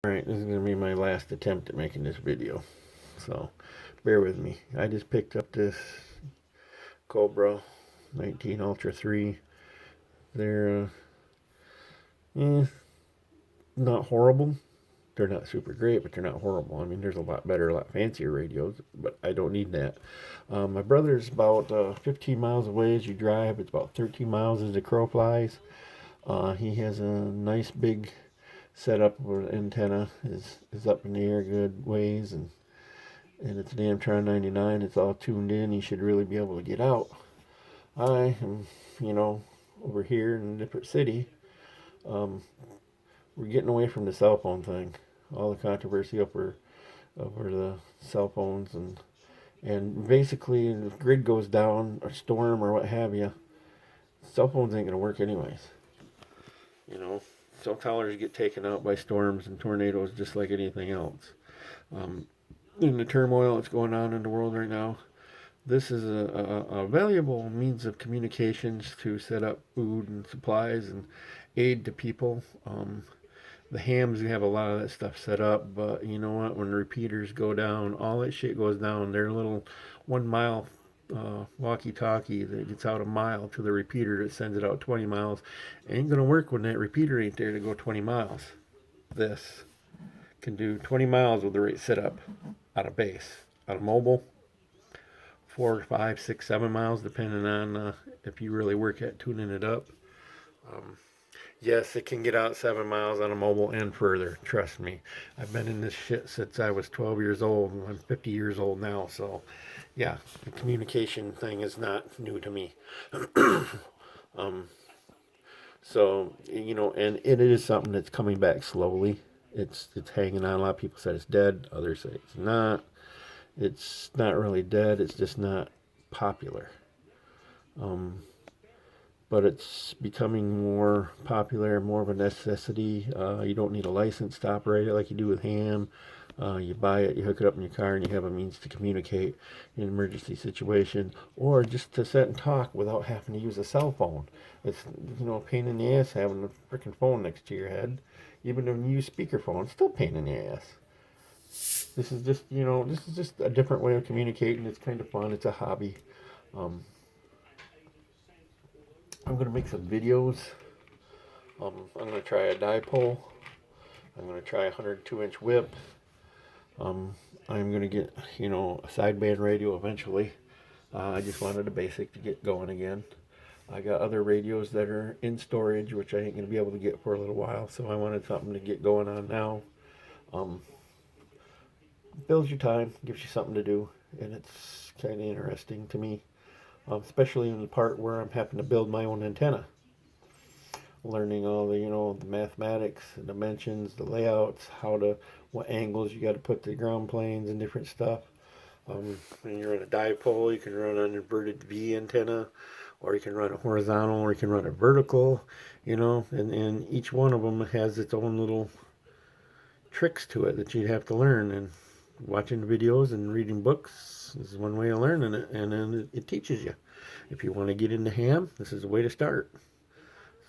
Alright, this is going to be my last attempt at making this video, so bear with me. I just picked up this Cobra 19 Ultra 3. They're not horrible. They're not super great, but they're not horrible. I mean, there's a lot better, a lot fancier radios, but I don't need that. My brother's about 15 miles away as you drive. It's about 13 miles as the crow flies. He has a nice big setup where the antenna is up in the air good ways, and it's an Amtron 99. It's all tuned in. You should really be able to get out. I am, over here in a different city. We're getting away from the cell phone thing. All the controversy over the cell phones, and basically if the grid goes down, or storm or what have you, cell phones ain't gonna work anyways. Cell towers get taken out by storms and tornadoes just like anything else. In the turmoil that's going on in the world right now, this is a valuable means of communications to set up food and supplies and aid to people. The hams have a lot of that stuff set up, but you know what? When the repeaters go down, all that shit goes down. Their little 1 mile walkie-talkie that gets out a mile to the repeater that sends it out 20 miles ain't gonna work when that repeater ain't there to go 20 miles. This can do 20 miles with the right setup out of base. Out of mobile, 4, 5, 6, 7 miles, depending on if you really work at tuning it up. Yes, it can get out 7 miles on a mobile and further. Trust me. I've been in this shit since I was 12 years old, and I'm 50 years old now. So, yeah, the communication thing is not new to me. So, and it is something that's coming back slowly. It's hanging on. A lot of people said it's dead. Others say it's not. It's not really dead. It's just not popular. But it's becoming more popular, more of a necessity. You don't need a license to operate it like you do with ham. You buy it, you hook it up in your car, and you have a means to communicate in an emergency situation, or just to sit and talk without having to use a cell phone. It's a pain in the ass having a freaking phone next to your head. Even when you use speakerphone, it's still a pain in the ass. This is just a different way of communicating. It's kind of fun. It's a hobby. I'm going to make some videos. I'm going to try a dipole. I'm going to try a 102-inch whip. I'm going to get, a sideband radio eventually. I just wanted a basic to get going again. I got other radios that are in storage, which I ain't going to be able to get for a little while, so I wanted something to get going on now. Builds your time, gives you something to do, and it's kind of interesting to me. Especially in the part where I'm having to build my own antenna. Learning all the mathematics, the dimensions, the layouts, what angles you got to put the ground planes and different stuff. When you're on a dipole, you can run an inverted V antenna, or you can run a horizontal, or you can run a vertical, and each one of them has its own little tricks to it that you'd have to learn, and watching videos and reading books is one way of learning it, and then it teaches you. If you want to get into ham, this is the way to start.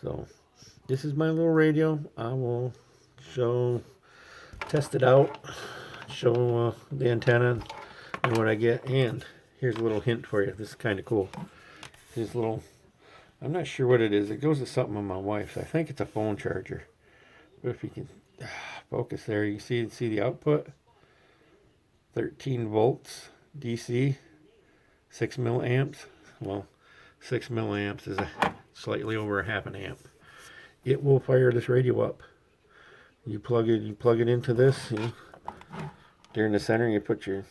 So this is my little radio. I will test it out, show the antenna and what I get. And here's a little hint for you. This is kind of cool. I'm not sure what it is. It goes to something on my wife's. I think it's a phone charger. But if you can focus there, you see the output. 13 volts DC, 6 milliamps. Well, 6 milliamps is slightly over a half an amp. It will fire this radio up. You plug it into this. There in the center, you put your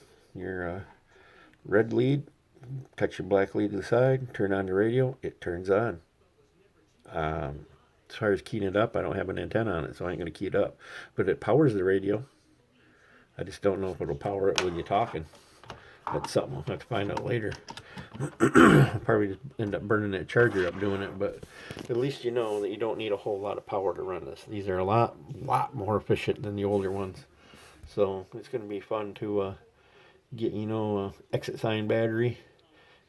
red lead, cut your black lead to the side, turn on the radio. It turns on. As far as keying it up, I don't have an antenna on it, so I ain't gonna key it up. But it powers the radio. I just don't know if it'll power it when you're talking. That's something we'll have to find out later. Probably just end up burning that charger up doing it, but at least you know that you don't need a whole lot of power to run this. These are a lot more efficient than the older ones. So it's going to be fun to get, exit sign battery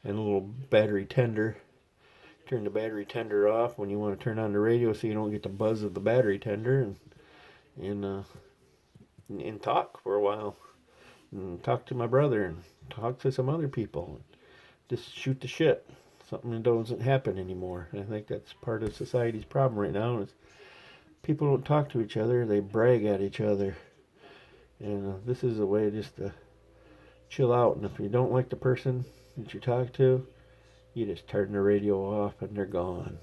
and a little battery tender. Turn the battery tender off when you want to turn on the radio so you don't get the buzz of the battery tender, and and talk for a while, and talk to my brother, and talk to some other people, and just shoot the shit. Something that doesn't happen anymore. And I think that's part of society's problem right now is people don't talk to each other, they brag at each other. And this is a way just to chill out. And if you don't like the person that you talk to, you just turn the radio off and they're gone.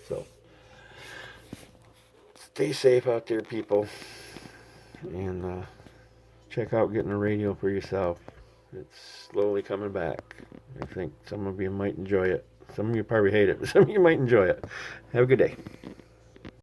So stay safe out there, people. And check out getting a radio for yourself. It's slowly coming back. I think some of you might enjoy it. Some of you probably hate it, but some of you might enjoy it. Have a good day.